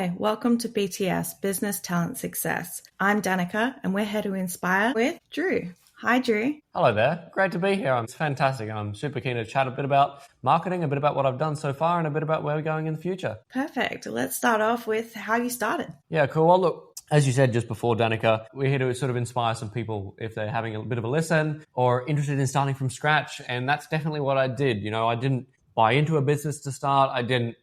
Hi, welcome to B.T.S Business Talent Success. I'm Danica, and we're here to inspire with Drew. Hi, Drew. Hello there. Great to be here. It's fantastic. I'm super keen to chat a bit about marketing, a bit about what I've done so far, and a bit about where we're going in the future. Perfect. Let's start off with how you started. Yeah, cool. Well, look, as you said just before, Danica, we're here to sort of inspire some people if they're having a bit of a listen or interested in starting from scratch. And that's definitely what I did. I didn't buy into a business to start. I didn't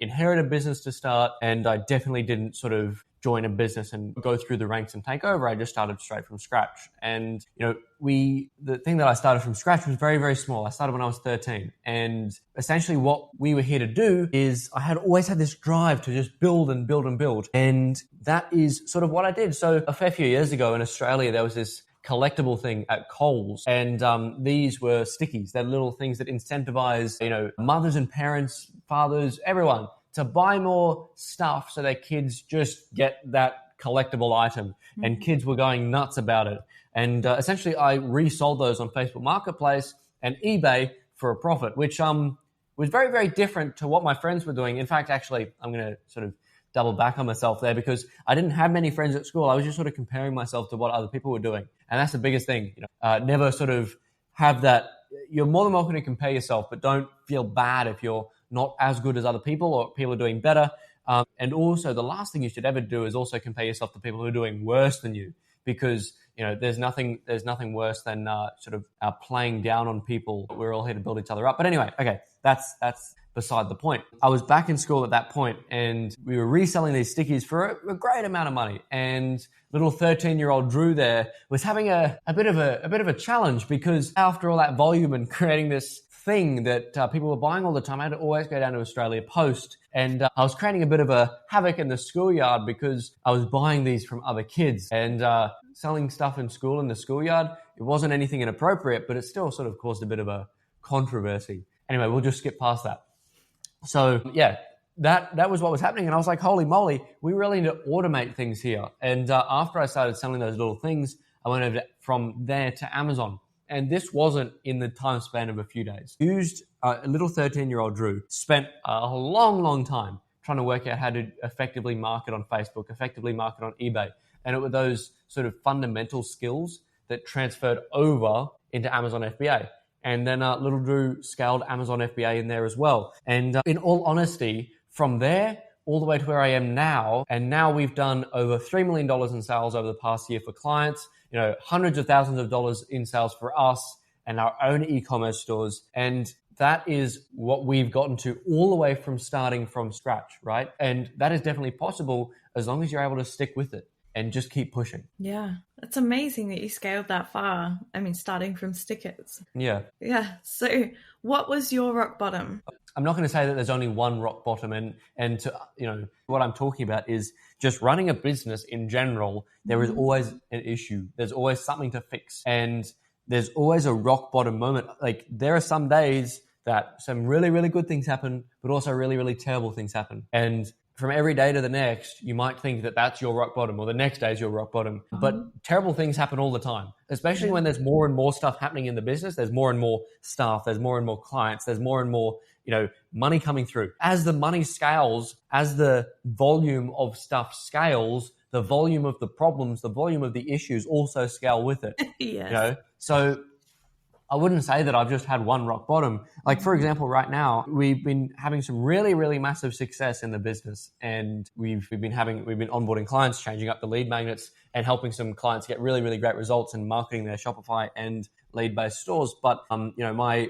inherit a business to start, and I definitely didn't sort of join a business and go through the ranks and take over. I just started straight from scratch. And, the thing that I started from scratch was very, very small. I started when I was 13. And essentially what we were here to do is I had always had this drive to just build and build and build. And that is sort of what I did. So a fair few years ago in Australia, there was this collectible thing at Coles, and these were stickies. They're little things that incentivize, mothers and parents, fathers, everyone to buy more stuff so their kids just get that collectible item. And kids were going nuts about it. And essentially, I resold those on Facebook Marketplace and eBay for a profit, which was very, very different to what my friends were doing. In fact, actually, I'm going to sort of double back on myself there because I didn't have many friends at school. I was just sort of comparing myself to what other people were doing. And that's the biggest thing. Never sort of have that. You're more than welcome to compare yourself, but don't feel bad if you're not as good as other people or people are doing better. And also the last thing you should ever do is also compare yourself to people who are doing worse than you, because there's nothing worse than sort of playing down on people. We're all here to build each other up. But anyway, okay, that's beside the point. I was back in school at that point, and we were reselling these stickies for a great amount of money. And little 13-year-old Drew there was having a bit of a challenge, because after all that volume and creating this thing that people were buying all the time, I had to always go down to Australia Post, and I was creating a bit of a havoc in the schoolyard because I was buying these from other kids and selling stuff in school in the schoolyard. It wasn't anything inappropriate, but it still sort of caused a bit of a controversy. Anyway, we'll just skip past that. So yeah, that was what was happening. And I was like, holy moly, we really need to automate things here. And after I started selling those little things, I went over from there to Amazon. And this wasn't in the time span of a few days. Used a little 13-year-old Drew, spent a long, long time trying to work out how to effectively market on Facebook, effectively market on eBay. And it were those sort of fundamental skills that transferred over into Amazon FBA. And then little Drew scaled Amazon FBA in there as well. And in all honesty, from there all the way to where I am now, and now we've done over $3 million in sales over the past year for clients, hundreds of thousands of dollars in sales for us and our own e-commerce stores. And that is what we've gotten to all the way from starting from scratch, right? And that is definitely possible as long as you're able to stick with it and just keep pushing. Yeah, that's amazing that you scaled that far. I mean, starting from stickers. Yeah. So what was your rock bottom? I'm not going to say that there's only one rock bottom, and to, what I'm talking about is just running a business in general. There is always an issue. There's always something to fix, and there's always a rock bottom moment. Like, there are some days that some really, really good things happen, but also really, really terrible things happen. And from every day to the next, you might think that that's your rock bottom, or the next day is your rock bottom. But terrible things happen all the time, especially when there's more and more stuff happening in the business. There's more and more staff. There's more and more clients. There's more and more, money coming through. As the money scales, as the volume of stuff scales, the volume of the problems, the volume of the issues also scale with it. Yes. So I wouldn't say that I've just had one rock bottom. Like, for example, right now, we've been having some really, really massive success in the business. And we've been onboarding clients, changing up the lead magnets, and helping some clients get really, really great results in marketing their Shopify and lead-based stores. But, my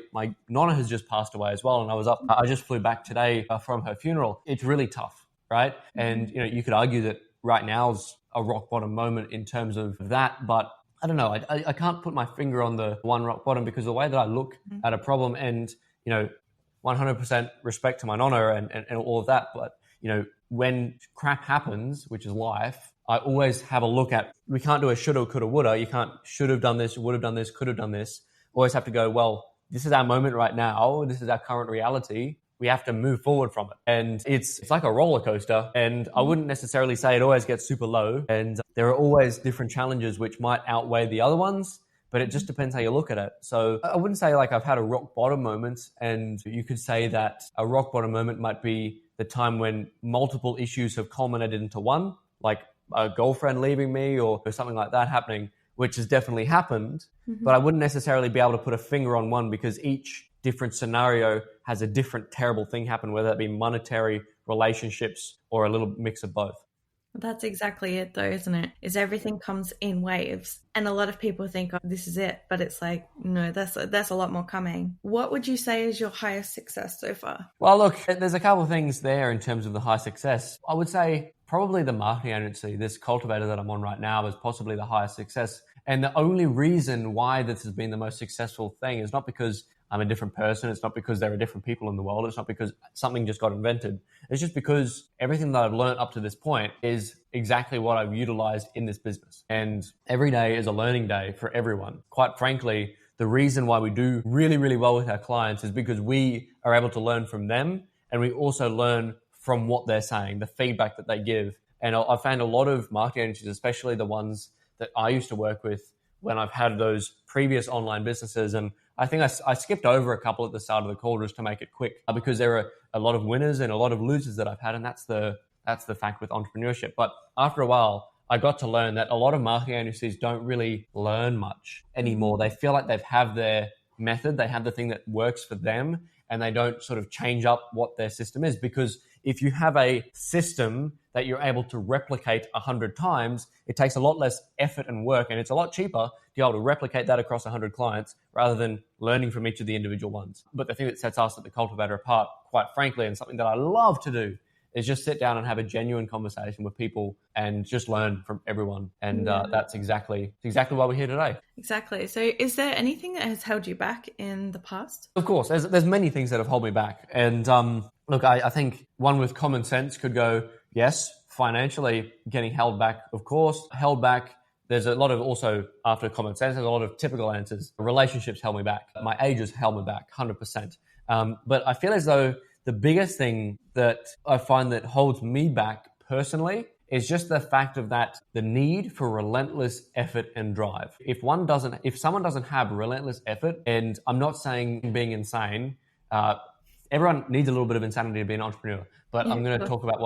nonna has just passed away as well. And I just flew back today from her funeral. It's really tough, right? And, you could argue that right now is a rock bottom moment in terms of that, but I don't know. I can't put my finger on the one rock bottom, because the way that I look at a problem, and, 100% respect to my nonna and all of that. But, when crap happens, which is life, I always have a look at, we can't do a shoulda, coulda, woulda. You can't should have done this, would have done this, could have done this. Always have to go, well, this is our moment right now. This is our current reality. We have to move forward from it. And it's like a roller coaster. And I wouldn't necessarily say it always gets super low. And there are always different challenges which might outweigh the other ones. but it just depends how you look at it. So I wouldn't say like I've had a rock bottom moment, and you could say that a rock bottom moment might be the time when multiple issues have culminated into one, like a girlfriend leaving me or something like that happening, which has definitely happened. But I wouldn't necessarily be able to put a finger on one because each different scenario has a different terrible thing happen, whether that be monetary, relationships, or a little mix of both. That's exactly it though, isn't it? Is everything comes in waves. And a lot of people think, oh, this is it. But it's like, no, that's a lot more coming. What would you say is your highest success so far? Well, look, there's a couple of things there in terms of the high success. I would say probably the marketing agency, this Cultivator that I'm on right now, is possibly the highest success. And the only reason why this has been the most successful thing is not because I'm a different person. It's not because there are different people in the world. It's not because something just got invented. It's just because everything that I've learned up to this point is exactly what I've utilized in this business. And every day is a learning day for everyone. Quite frankly, the reason why we do really, really well with our clients is because we are able to learn from them, and we also learn from what they're saying, the feedback that they give. And I found a lot of marketing agencies, especially the ones that I used to work with when I've had those previous online businesses. And I think I skipped over a couple at the start of the call just to make it quick because there are a lot of winners and a lot of losers that I've had. And that's the fact with entrepreneurship. But after a while, I got to learn that a lot of marketing agencies don't really learn much anymore. They feel like they have their method. They have the thing that works for them, and they don't sort of change up what their system is. Because if you have a system that you're able to replicate 100 times, it takes a lot less effort and work, and it's a lot cheaper to be able to replicate that across 100 clients rather than learning from each of the individual ones. But the thing that sets us at the Cultivator apart, quite frankly, and something that I love to do, is just sit down and have a genuine conversation with people and just learn from everyone. And that's exactly why we're here today. Exactly. So is there anything that has held you back in the past? Of course, there's many things that have held me back. And look, I think one with common sense could go, yes, financially getting held back, of course, held back. There's a lot of also, after common sense, there's a lot of typical answers. Relationships held me back. My age has held me back, 100%. But I feel as though the biggest thing that I find that holds me back personally is just the fact of that, the need for relentless effort and drive. If someone doesn't have relentless effort, and I'm not saying being insane, everyone needs a little bit of insanity to be an entrepreneur, but I'm going to talk about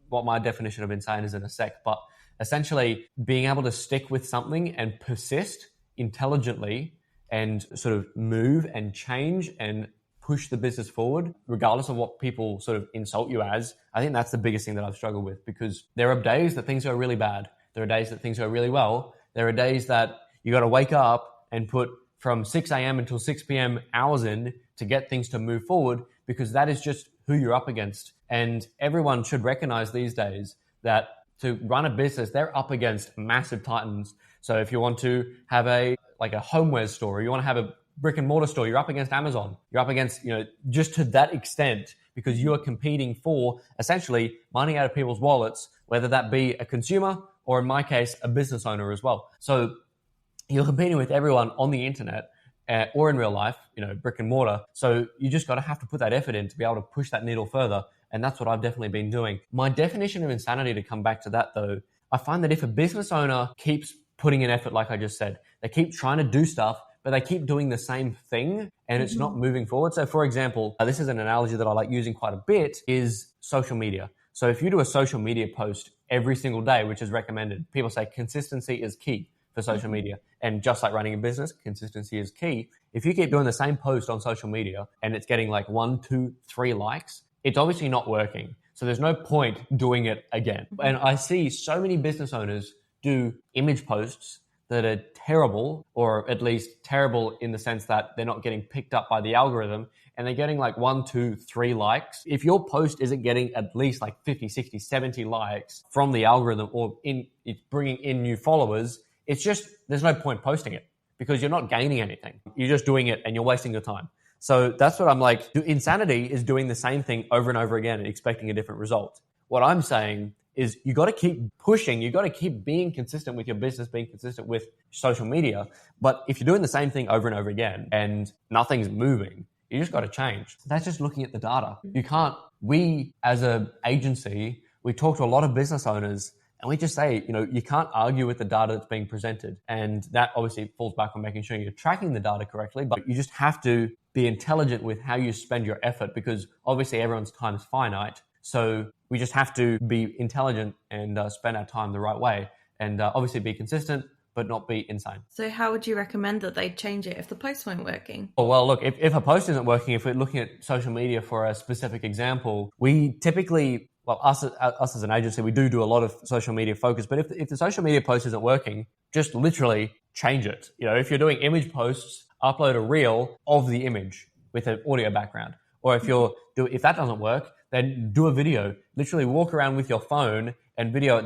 what my definition of insane is in a sec. But essentially being able to stick with something and persist intelligently and sort of move and change and push the business forward, regardless of what people sort of insult you as. I think that's the biggest thing that I've struggled with, because there are days that things go really bad. There are days that things go really well. There are days that you got to wake up and put from 6 a.m. until 6 p.m. hours in to get things to move forward, because that is just who you're up against. And everyone should recognize these days that to run a business, they're up against massive titans. So if you want to have a homewares store, you want to have a brick and mortar store, you're up against Amazon. You're up against, just to that extent, because you are competing for essentially money out of people's wallets, whether that be a consumer or, in my case, a business owner as well. So you're competing with everyone on the internet or in real life, brick and mortar. So you just got to have to put that effort in to be able to push that needle further. And that's what I've definitely been doing. My definition of insanity, to come back to that though, I find that if a business owner keeps putting in effort, like I just said, they keep trying to do stuff, but they keep doing the same thing and it's not moving forward. So for example, this is an analogy that I like using quite a bit, is social media. So if you do a social media post every single day, which is recommended, people say consistency is key for social media. And just like running a business, consistency is key. If you keep doing the same post on social media and it's getting like 1, 2, 3 likes, it's obviously not working. So there's no point doing it again. And I see so many business owners do image posts that are terrible, or at least terrible in the sense that they're not getting picked up by the algorithm, and they're getting like 1, 2, 3 likes. If your post isn't getting at least like 50, 60, 70 likes from the algorithm, or it's bringing in new followers, it's just, there's no point posting it because you're not gaining anything. You're just doing it and you're wasting your time. So that's what I'm like. Insanity is doing the same thing over and over again and expecting a different result. What I'm saying is you got to keep pushing. You got to keep being consistent with your business, being consistent with social media. But if you're doing the same thing over and over again and nothing's moving, you just got to change. That's just looking at the data. We as an agency, we talk to a lot of business owners and we just say, you can't argue with the data that's being presented. And that obviously falls back on making sure you're tracking the data correctly, but you just have to be intelligent with how you spend your effort, because obviously everyone's time is finite. So we just have to be intelligent and spend our time the right way, and obviously be consistent, but not be insane. So how would you recommend that they change it if the posts weren't working? Oh, well, look, if a post isn't working, if we're looking at social media for a specific example, we typically, well, us as an agency, we do a lot of social media focus. But if the social media post isn't working, just literally change it. If you're doing image posts, upload a reel of the image with an audio background. Or if that doesn't work, then do a video. Literally walk around with your phone and video.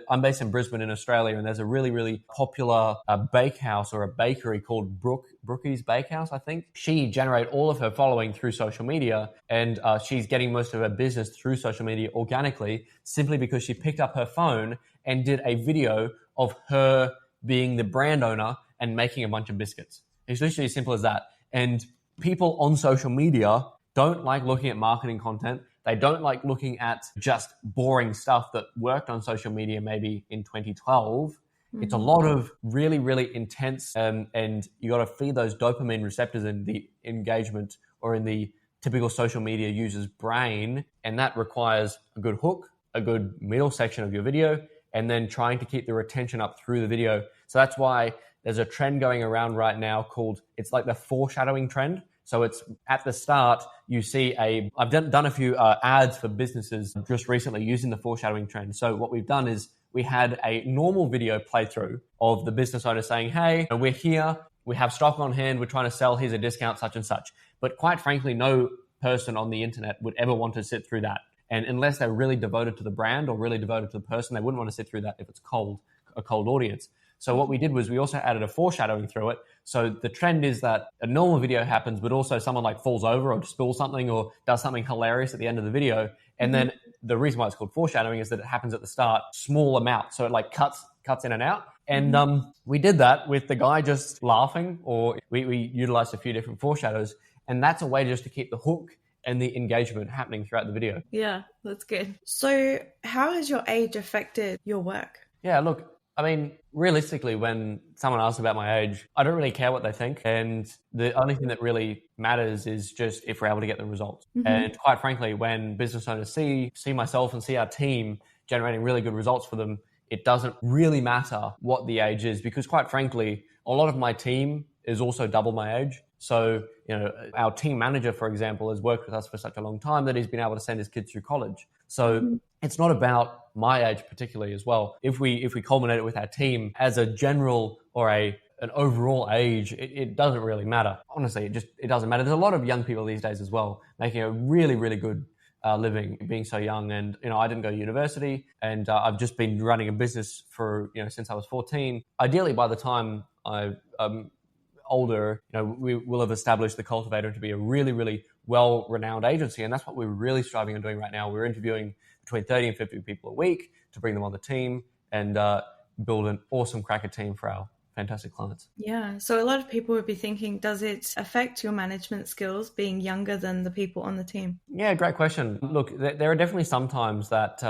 I'm based in Brisbane in Australia, and there's a really, really popular bakehouse or a bakery called Brookie's Bakehouse, I think. She generates all of her following through social media, and she's getting most of her business through social media organically, simply because she picked up her phone and did a video of her being the brand owner and making a bunch of biscuits. It's literally as simple as that. And people on social media don't like looking at marketing content. They don't like looking at just boring stuff that worked on social media maybe in 2012. Mm-hmm. It's a lot of really, really intense, and you got to feed those dopamine receptors in the engagement or in the typical social media user's brain. And that requires a good hook, a good middle section of your video, and then trying to keep the retention up through the video. So that's why there's a trend going around right now called, it's like the foreshadowing trend. So it's at the start, you see I've done a few ads for businesses just recently using the foreshadowing trend. So what we've done is we had a normal video playthrough of the business owner saying, hey, we're here, we have stock on hand, we're trying to sell, here's a discount, such and such. But quite frankly, no person on the internet would ever want to sit through that. And unless they're really devoted to the brand or really devoted to the person, they wouldn't want to sit through that if it's a cold audience. So what we did was we also added a foreshadowing through it. So the trend is that a normal video happens, but also someone like falls over or spills something or does something hilarious at the end of the video. And then the reason why it's called foreshadowing is that it happens at the start, small amount. So it like cuts in and out. And we did that with the guy just laughing, or we utilized a few different foreshadows. And that's a way just to keep the hook and the engagement happening throughout the video. Yeah, that's good. So how has your age affected your work? Yeah, look, I mean, realistically, when someone asks about my age, I don't really care what they think. And the only thing that really matters is just if we're able to get the results. Mm-hmm. And quite frankly, when business owners see myself and see our team generating really good results for them, it doesn't really matter what the age is, because quite frankly, a lot of my team is also double my age. So, our team manager, for example, has worked with us for such a long time that he's been able to send his kids through college. So it's not about my age particularly as well. If we culminate it with our team as a general or an overall age, it doesn't really matter. Honestly, it doesn't matter. There's a lot of young people these days as well, making a really, really good living, being so young. And, I didn't go to university, and I've just been running a business for, since I was 14. Ideally, by the time I'm older, we will have established the Cultivator to be a really, really well-renowned agency. And that's what we're really striving on doing right now. We're interviewing between 30 and 50 people a week to bring them on the team and build an awesome cracker team for our fantastic clients. Yeah. So a lot of people would be thinking, does it affect your management skills being younger than the people on the team? Yeah, great question. Look, there are definitely some times that,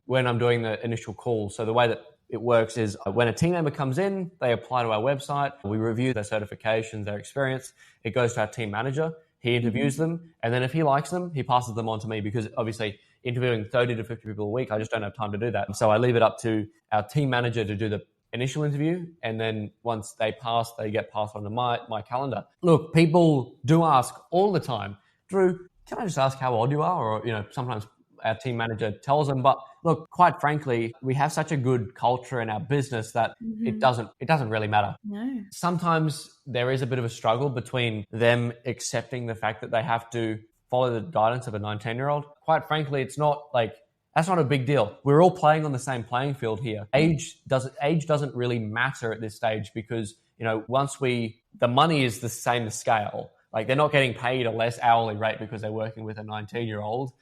when I'm doing the initial call, so the way that it works is when a team member comes in, they apply to our website, we review their certifications, their experience, it goes to our team manager, he interviews them, and then if he likes them, he passes them on to me, because obviously interviewing 30 to 50 people a week, I just don't have time to do that. So I leave it up to our team manager to do the initial interview, and then once they pass, they get passed on to my calendar. Look, people do ask all the time, Drew, can I just ask how old you are? Or, sometimes our team manager tells them, but look, quite frankly, we have such a good culture in our business that it doesn't really matter. No. Sometimes there is a bit of a struggle between them accepting the fact that they have to follow the guidance of a 19-year-old. Quite frankly, it's not like, that's not a big deal. We're all playing on the same playing field here. Age doesn't really matter at this stage, because, the money is the same scale. Like, they're not getting paid a less hourly rate because they're working with a 19-year-old.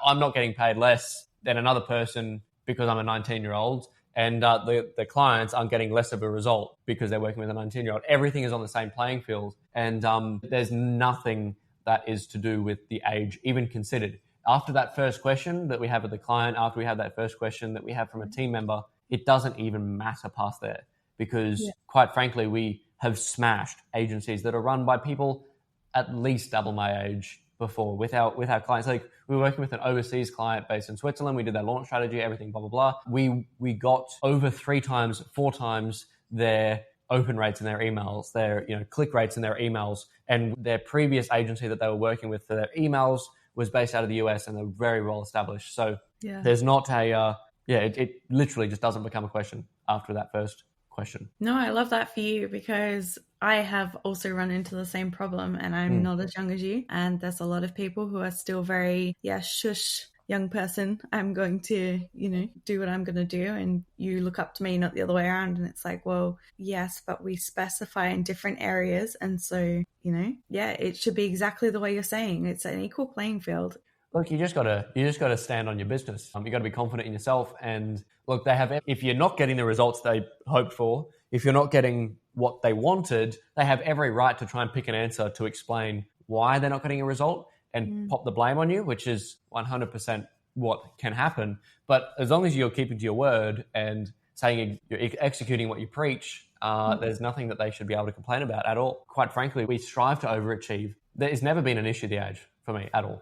I'm not getting paid less than another person because I'm a 19-year-old. And the clients aren't getting less of a result because they're working with a 19-year-old. Everything is on the same playing field. And there's nothing that is to do with the age even considered. After that first question that we have with the client, after we have that first question that we have from a team member, it doesn't even matter past there, because quite frankly, we have smashed agencies that are run by people at least double my age before with our clients. Like, We were working with an overseas client based in Switzerland. We did their launch strategy, everything, blah, blah, blah. We got over 3 times, 4 times their open rates in their emails, their click rates in their emails, and their previous agency that they were working with for their emails was based out of the US, and they're very well established. So there's not it literally just doesn't become a question after that first question. No, I love that for you, because I have also run into the same problem, and I'm not as young as you. And there's a lot of people who are still very, shush, young person, I'm going to, do what I'm going to do. And you look up to me, not the other way around. And it's like, well, yes, but we specify in different areas. And so, it should be exactly the way you're saying. It's an equal playing field. Look, you just gotta stand on your business. You got to be confident in yourself. And look, if you're not getting the results they hoped for, if you're not getting what they wanted, they have every right to try and pick an answer to explain why they're not getting a result and pop the blame on you, which is 100% what can happen. But as long as you're keeping to your word and saying you're executing what you preach, there's nothing that they should be able to complain about at all. Quite frankly, we strive to overachieve. There's never been an issue the age for me at all.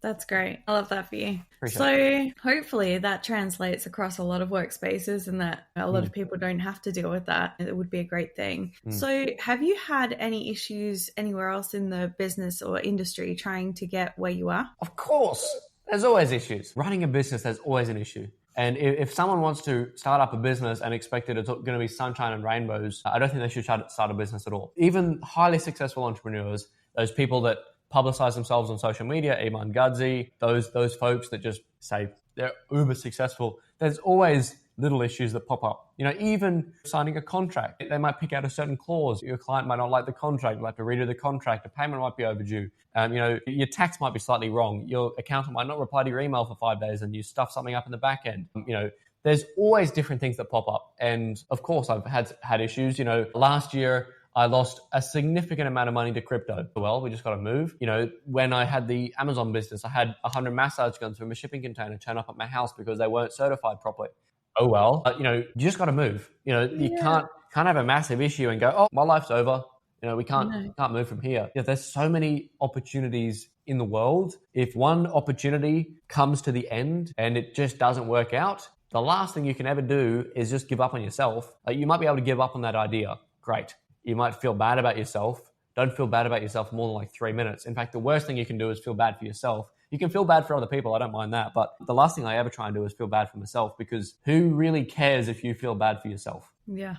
That's great. I love that for you. Appreciate so hopefully that translates across a lot of workspaces, and that a lot of people don't have to deal with that. It would be a great thing. So have you had any issues anywhere else in the business or industry trying to get where you are? Of course. There's always issues. Running a business, there's always an issue. And if someone wants to start up a business and expect it's going to be sunshine and rainbows, I don't think they should start a business at all. Even highly successful entrepreneurs, those people that publicize themselves on social media, Iman Gadzhi, those folks that just say they're uber successful, there's always little issues that pop up. Even signing a contract, they might pick out a certain clause. Your client might not like the contract. You'll have to redo the contract. The payment might be overdue. Your tax might be slightly wrong. Your accountant might not reply to your email for 5 days, and you stuff something up in the back end. There's always different things that pop up. And of course, I've had issues. Last year, I lost a significant amount of money to crypto. Well, we just got to move. When I had the Amazon business, I had 100 massage guns from a shipping container turn up at my house because they weren't certified properly. Oh, well, you just got to move. You can't have a massive issue and go, oh, my life's over. We can't move from here. There's so many opportunities in the world. If one opportunity comes to the end and it just doesn't work out, the last thing you can ever do is just give up on yourself. You might be able to give up on that idea. Great. You might feel bad about yourself. Don't feel bad about yourself more than like 3 minutes. In fact, the worst thing you can do is feel bad for yourself. You can feel bad for other people. I don't mind that. But the last thing I ever try and do is feel bad for myself, because who really cares if you feel bad for yourself? Yeah.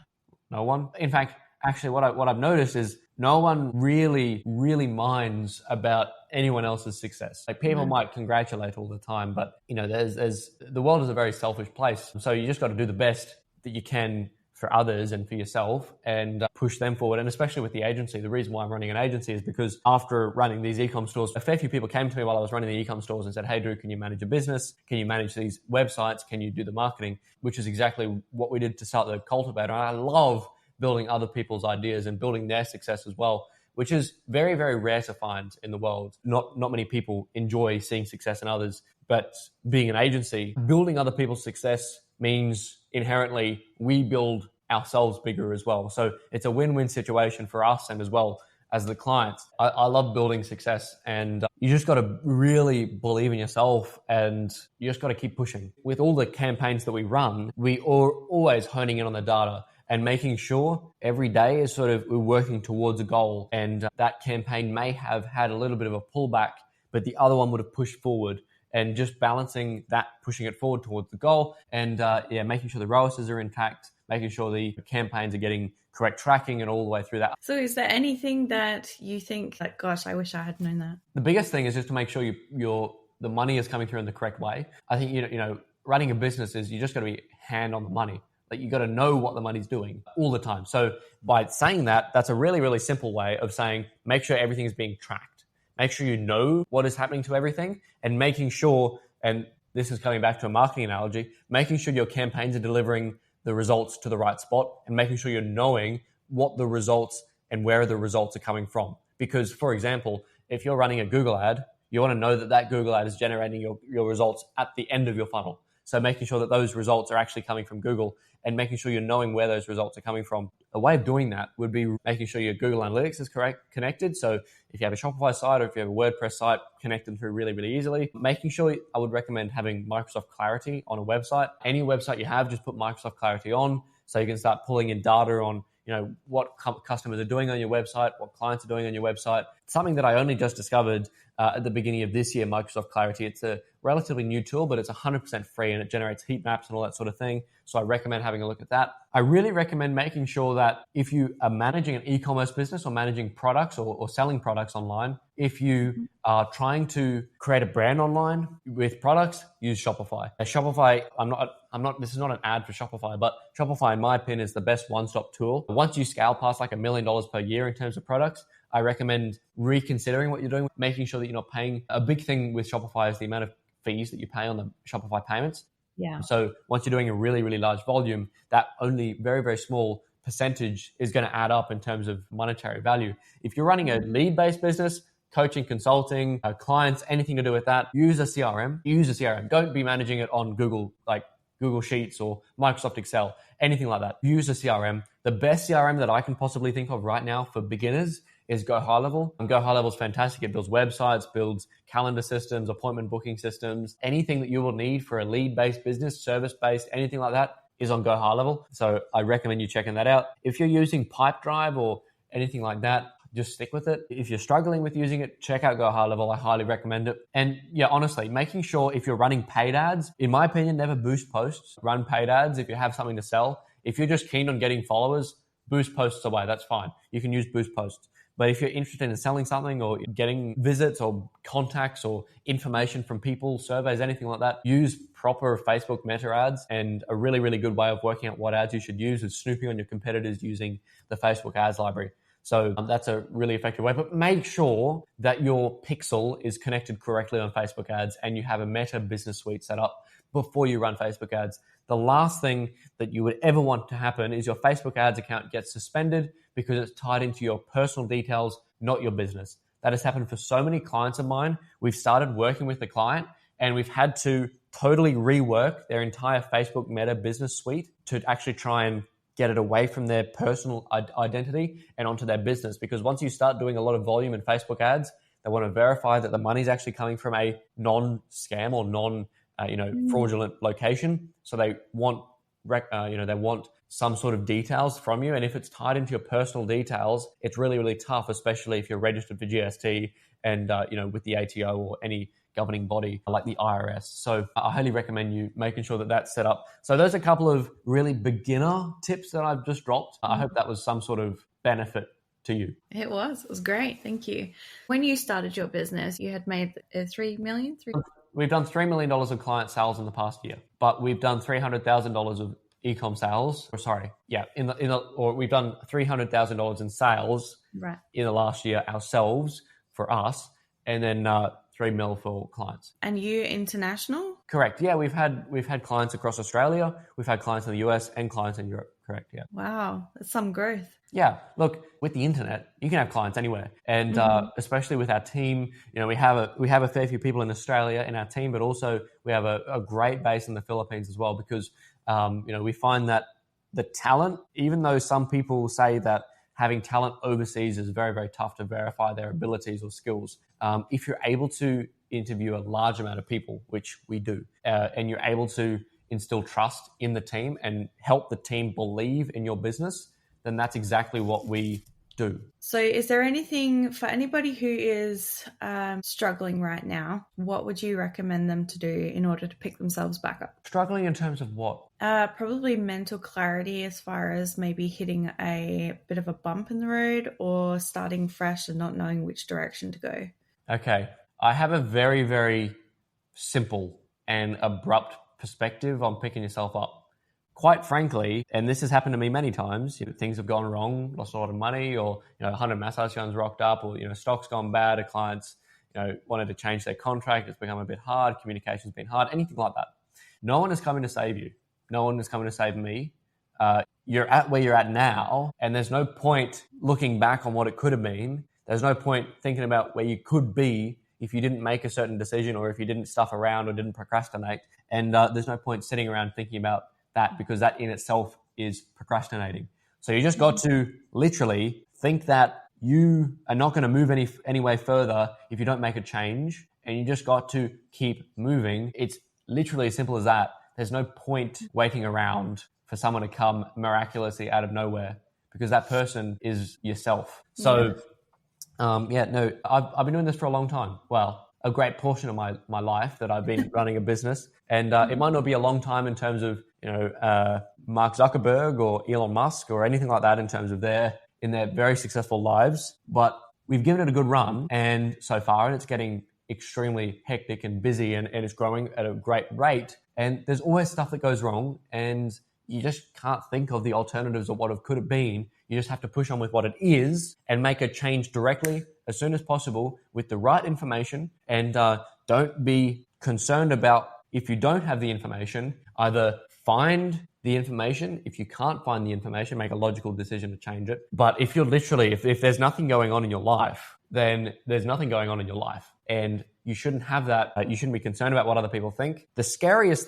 No one. In fact, actually, what I've noticed is no one really, really minds about anyone else's success. Like, people might congratulate all the time, but there's the world is a very selfish place. So you just got to do the best that you can for others and for yourself, and push them forward. And especially with the agency, the reason why I'm running an agency is because after running these e-com stores, a fair few people came to me while I was running the e-com stores and said, hey, Drew, can you manage a business? Can you manage these websites? Can you do the marketing? Which is exactly what we did to start the Cultivator. And I love building other people's ideas and building their success as well, which is very, very rare to find in the world. Not many people enjoy seeing success in others, but being an agency, building other people's success means inherently we build ourselves bigger as well. So it's a win-win situation for us and as well as the clients. I love building success, and you just got to really believe in yourself, and you just got to keep pushing. With all the campaigns that we run, we are always honing in on the data and making sure every day is we're working towards a goal, and that campaign may have had a little bit of a pullback, but the other one would have pushed forward. And just balancing that, pushing it forward towards the goal, and making sure the ROASes are intact, making sure the campaigns are getting correct tracking, and all the way through that. So is there anything that you think like, gosh, I wish I had known that? The biggest thing is just to make sure the money is coming through in the correct way. I think, running a business is you just got to be hand on the money. Like, you got to know what the money's doing all the time. So by saying that, that's a really, really simple way of saying, make sure everything is being tracked. Make sure you know what is happening to everything, and making sure, and this is coming back to a marketing analogy, making sure your campaigns are delivering the results to the right spot, and making sure you're knowing what the results and where the results are coming from. Because, for example, if you're running a Google ad, you want to know that Google ad is generating your results at the end of your funnel. So making sure that those results are actually coming from Google and making sure you're knowing where those results are coming from. A way of doing that would be making sure your Google Analytics is connected. So if you have a Shopify site or if you have a WordPress site, connect them through really, really easily. Making sure, I would recommend having Microsoft Clarity on a website. Any website you have, just put Microsoft Clarity on so you can start pulling in data on what customers are doing on your website, what clients are doing on your website. Something that I only just discovered at the beginning of this year, Microsoft Clarity. It's a relatively new tool, but it's 100% free and it generates heat maps and all that sort of thing. So I recommend having a look at that. I really recommend making sure that if you are managing an e-commerce business or managing products or selling products online, if you are trying to create a brand online with products, use Shopify. Shopify, this is not an ad for Shopify, but Shopify, in my opinion, is the best one-stop tool. Once you scale past like $1 million per year in terms of products, I recommend reconsidering what you're doing, making sure that you're not paying. A big thing with Shopify is the amount of fees that you pay on the Shopify payments. Yeah. So once you're doing a really, really large volume, that only very, very small percentage is going to add up in terms of monetary value. If you're running a lead-based business, coaching, consulting, clients, anything to do with that, use a CRM. Use a CRM. Don't be managing it on Google, like Google Sheets or Microsoft Excel, anything like that. Use a CRM. The best CRM that I can possibly think of right now for beginners is Go High Level. And Go High Level is fantastic. It builds websites, builds calendar systems, appointment booking systems. Anything that you will need for a lead-based business, service-based, anything like that is on Go High Level. So I recommend you checking that out. If you're using Pipedrive or anything like that, just stick with it. If you're struggling with using it, check out Go High Level. I highly recommend it. And yeah, honestly, making sure if you're running paid ads, in my opinion, never boost posts. Run paid ads if you have something to sell. If you're just keen on getting followers, boost posts away. That's fine. You can use boost posts. But if you're interested in selling something or getting visits or contacts or information from people, surveys, anything like that, use proper Facebook meta ads. And a really, really good way of working out what ads you should use is snooping on your competitors using the Facebook ads library. So that's a really effective way. But make sure that your pixel is connected correctly on Facebook ads and you have a Meta Business Suite set up before you run Facebook ads. The last thing that you would ever want to happen is your Facebook ads account gets suspended because it's tied into your personal details, not your business. That has happened for so many clients of mine. We've started working with the client and we've had to totally rework their entire Facebook Meta Business Suite to actually try and get it away from their personal identity and onto their business. Because once you start doing a lot of volume in Facebook ads, they want to verify that the money's actually coming from a non-scam or fraudulent location. So they want, they want some sort of details from you. And if it's tied into your personal details, it's really, really tough, especially if you're registered for GST and, with the ATO or any governing body like the IRS. So I highly recommend you making sure that that's set up. So those are a couple of really beginner tips that I've just dropped. I hope that was some sort of benefit to you. It was great. Thank you. When you started your business, you had made $3 million? We've done $3 million of client sales in the past year, but we've done $300,000 of e-com sales. We've done $300,000 in sales in the last year ourselves for us, and then $3 million for clients. And you international? Correct. Yeah, we've had clients across Australia, we've had clients in the US and clients in Europe. Correct. Yeah. Wow, that's some growth. Yeah. Look, with the internet, you can have clients anywhere, and especially with our team, we have a fair few people in Australia in our team, but also we have a great base in the Philippines as well, because we find that the talent, even though some people say that having talent overseas is very, very tough to verify their abilities or skills, if you're able to interview a large amount of people, which we do, and you're able to instill trust in the team and help the team believe in your business, then that's exactly what we do. So is there anything for anybody who is struggling right now, what would you recommend them to do in order to pick themselves back up? Struggling in terms of what? Probably mental clarity, as far as maybe hitting a bit of a bump in the road or starting fresh and not knowing which direction to go. Okay. I have a very, very simple and abrupt perspective on picking yourself up. Quite frankly, and this has happened to me many times, things have gone wrong, lost a lot of money, or 100 massage guns rocked up, or stock's gone bad, a client's wanted to change their contract, it's become a bit hard, communication's been hard, anything like that. No one is coming to save you. No one is coming to save me. You're at where you're at now, and there's no point looking back on what it could have been. There's no point thinking about where you could be if you didn't make a certain decision, or if you didn't stuff around or didn't procrastinate. And there's no point sitting around thinking about that, because that in itself is procrastinating. So you just got to literally think that you are not going to move any way further if you don't make a change, and you just got to keep moving. It's literally as simple as that. There's no point waiting around for someone to come miraculously out of nowhere, because that person is yourself. So I've been doing this for a long time. Well, a great portion of my life that I've been running a business, and it might not be a long time in terms of Mark Zuckerberg or Elon Musk or anything like that in terms of their very successful lives, but we've given it a good run, and so far, and it's getting extremely hectic and busy, and it's growing at a great rate. And there's always stuff that goes wrong, and you just can't think of the alternatives of what it could have been. You just have to push on with what it is and make a change directly as soon as possible with the right information. And don't be concerned about if you don't have the information. Either find the information. If you can't find the information, make a logical decision to change it. But if you're literally, if there's nothing going on in your life, then there's nothing going on in your life. And you shouldn't have that. You shouldn't be concerned about what other people think. The scariest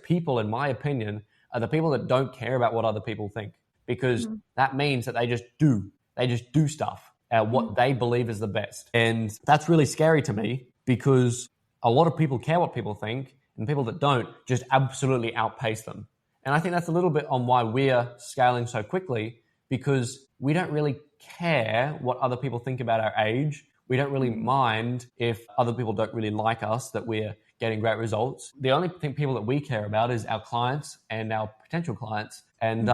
people, in my opinion, are the people that don't care about what other people think, because that means that they just do stuff what they believe is the best. And that's really scary to me, because a lot of people care what people think, and people that don't just absolutely outpace them. And I think that's a little bit on why we're scaling so quickly, because we don't really care what other people think about our age. We don't really mind if other people don't really like us, that we're getting great results. The only people that we care about is our clients and our potential clients. And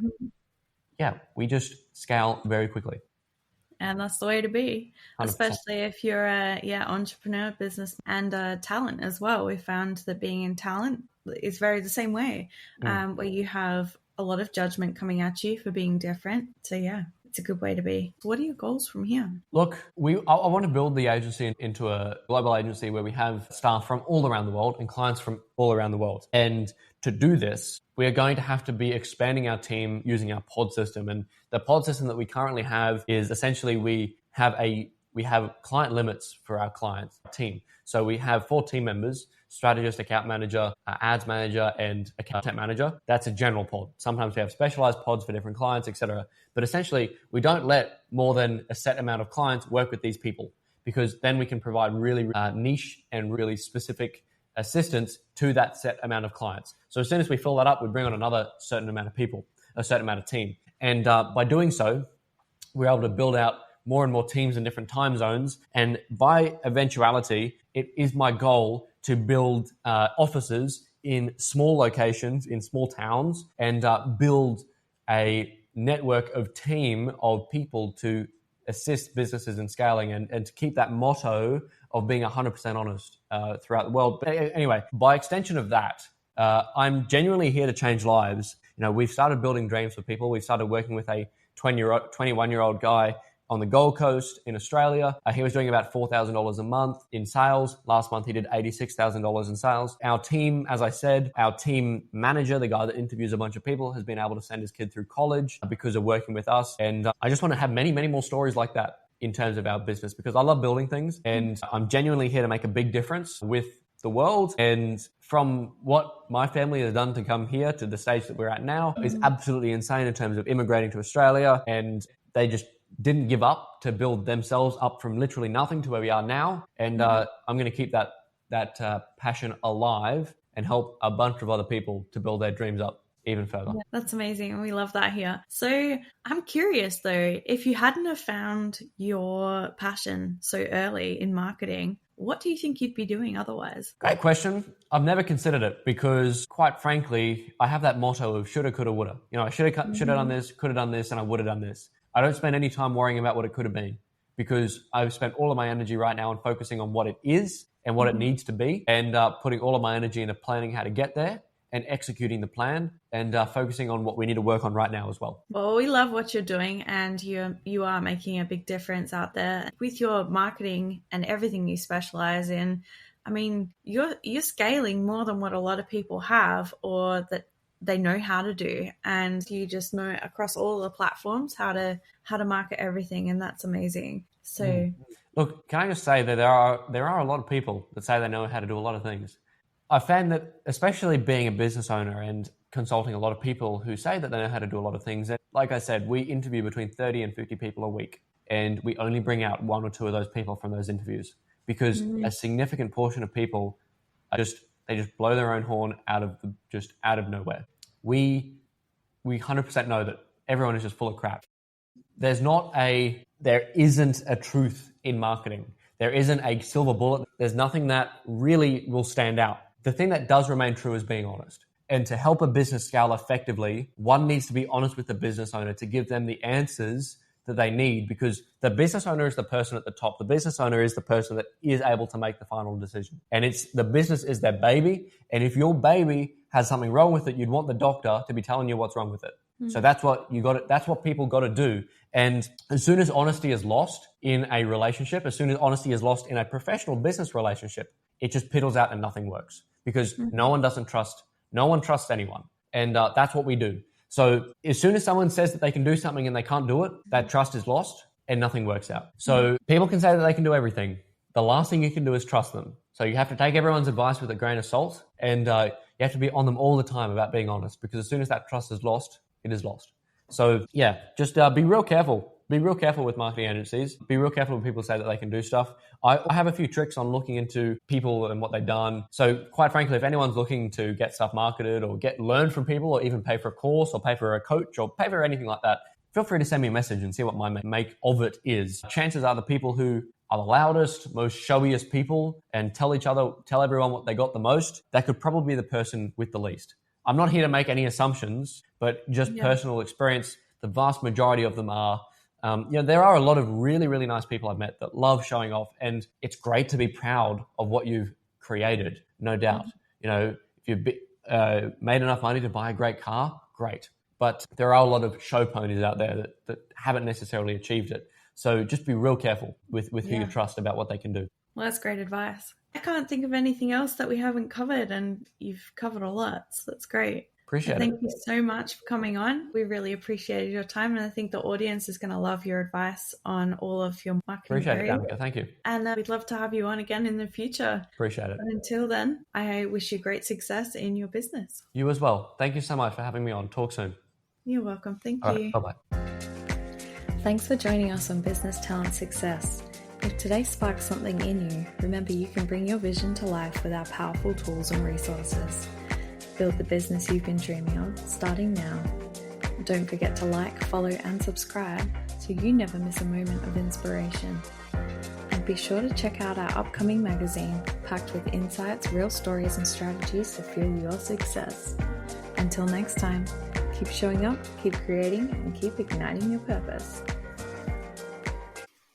we just scale very quickly. And that's the way to be, 100%. Especially if you're a entrepreneur, business, and talent as well. We found that being in talent is very the same way, where you have a lot of judgment coming at you for being different. So it's a good way to be. What are your goals from here? Look, I want to build the agency into a global agency where we have staff from all around the world and clients from all around the world. And to do this, we are going to have to be expanding our team using our pod system. And the pod system that we currently have is essentially we have client limits for our clients team. So we have 4 team members: strategist, account manager, ads manager, and account manager. That's a general pod. Sometimes we have specialized pods for different clients, etc. But essentially, we don't let more than a set amount of clients work with these people, because then we can provide really niche and really specific assistance to that set amount of clients. So as soon as we fill that up, we bring on another certain amount of people, a certain amount of team. And by doing so, we're able to build out more and more teams in different time zones. And by eventuality, it is my goal to build offices in small locations, in small towns, and build a network of team of people to assist businesses in scaling, and to keep that motto of being 100% honest throughout the world. But anyway, by extension of that, I'm genuinely here to change lives. We've started building dreams for people. We've started working with a 21-year-old guy on the Gold Coast in Australia. He was doing about $4,000 a month in sales. Last month, he did $86,000 in sales. Our team, as I said, our team manager, the guy that interviews a bunch of people, has been able to send his kid through college because of working with us. And I just want to have many, many more stories like that in terms of our business, because I love building things, and I'm genuinely here to make a big difference with the world. And from what my family has done to come here to the stage that we're at now is absolutely insane in terms of immigrating to Australia. And they just didn't give up to build themselves up from literally nothing to where we are now. And I'm going to keep that passion alive and help a bunch of other people to build their dreams up even further. Yeah, that's amazing. And we love that here. So I'm curious though, if you hadn't have found your passion so early in marketing, what do you think you'd be doing otherwise? Great question. I've never considered it, because quite frankly, I have that motto of shoulda, coulda, woulda. I should have done this, could have done this, and I would have done this. I don't spend any time worrying about what it could have been, because I've spent all of my energy right now on focusing on what it is and what it needs to be, and putting all of my energy into planning how to get there and executing the plan, and focusing on what we need to work on right now as well. Well, we love what you're doing, and you are making a big difference out there with your marketing and everything you specialize in. I mean, you're scaling more than what a lot of people have, or that they know how to do, and you just know across all the platforms how to market everything, and that's amazing. So Look, can I just say that there are a lot of people that say they know how to do a lot of things. I found that, especially being a business owner and consulting a lot of people who say that they know how to do a lot of things, and like I said, we interview between 30 and 50 people a week, and we only bring out one or two of those people from those interviews because a significant portion of people are just blow their own horn out of nowhere. We 100% know that everyone is just full of crap. There isn't a truth in marketing. There isn't a silver bullet. There's nothing that really will stand out. The thing that does remain true is being honest. And to help a business scale effectively, one needs to be honest with the business owner to give them the answers that they need, because the business owner is the person at the top. The business owner is the person that is able to make the final decision. And the business is their baby. And if your baby has something wrong with it, you'd want the doctor to be telling you what's wrong with it. So that's what people got to do. And as soon as honesty is lost in a relationship, as soon as honesty is lost in a professional business relationship, it just piddles out and nothing works, because no one trusts anyone. And that's what we do. So as soon as someone says that they can do something and they can't do it, that trust is lost and nothing works out. So people can say that they can do everything. The last thing you can do is trust them. So you have to take everyone's advice with a grain of salt, and you have to be on them all the time about being honest, because as soon as that trust is lost, it is lost. So yeah, just be real careful. Be real careful with marketing agencies. Be real careful when people say that they can do stuff. I have a few tricks on looking into people and what they've done. So quite frankly, if anyone's looking to get stuff marketed or learn from people, or even pay for a course or pay for a coach or pay for anything like that, feel free to send me a message and see what my make of it is. Chances are the people who are the loudest, most showiest people and tell everyone what they got the most, that could probably be the person with the least. I'm not here to make any assumptions, but just personal experience. The vast majority of them are, there are a lot of really, really nice people I've met that love showing off, and it's great to be proud of what you've created, no doubt. If you've made enough money to buy a great car, great. But there are a lot of show ponies out there that haven't necessarily achieved it. So just be real careful with who you trust about what they can do. Well, that's great advice. I can't think of anything else that we haven't covered, and you've covered a lot, so that's great. Appreciate it. Thank you so much for coming on. We really appreciated your time, and I think the audience is going to love your advice on all of your marketing Appreciate areas. it, Danica. Thank you. And we'd love to have you on again in the future. Appreciate it. But until then, I wish you great success in your business. You as well. Thank you so much for having me on. Talk soon. You're welcome. Thank All you. right, bye-bye. Thanks for joining us on Business Talent Success. If today sparked something in you, remember you can bring your vision to life with our powerful tools and resources. Build the business you've been dreaming of, starting now. Don't forget to like, follow, and subscribe so you never miss a moment of inspiration. And be sure to check out our upcoming magazine, packed with insights, real stories, and strategies to fuel your success. Until next time, keep showing up, keep creating, and keep igniting your purpose.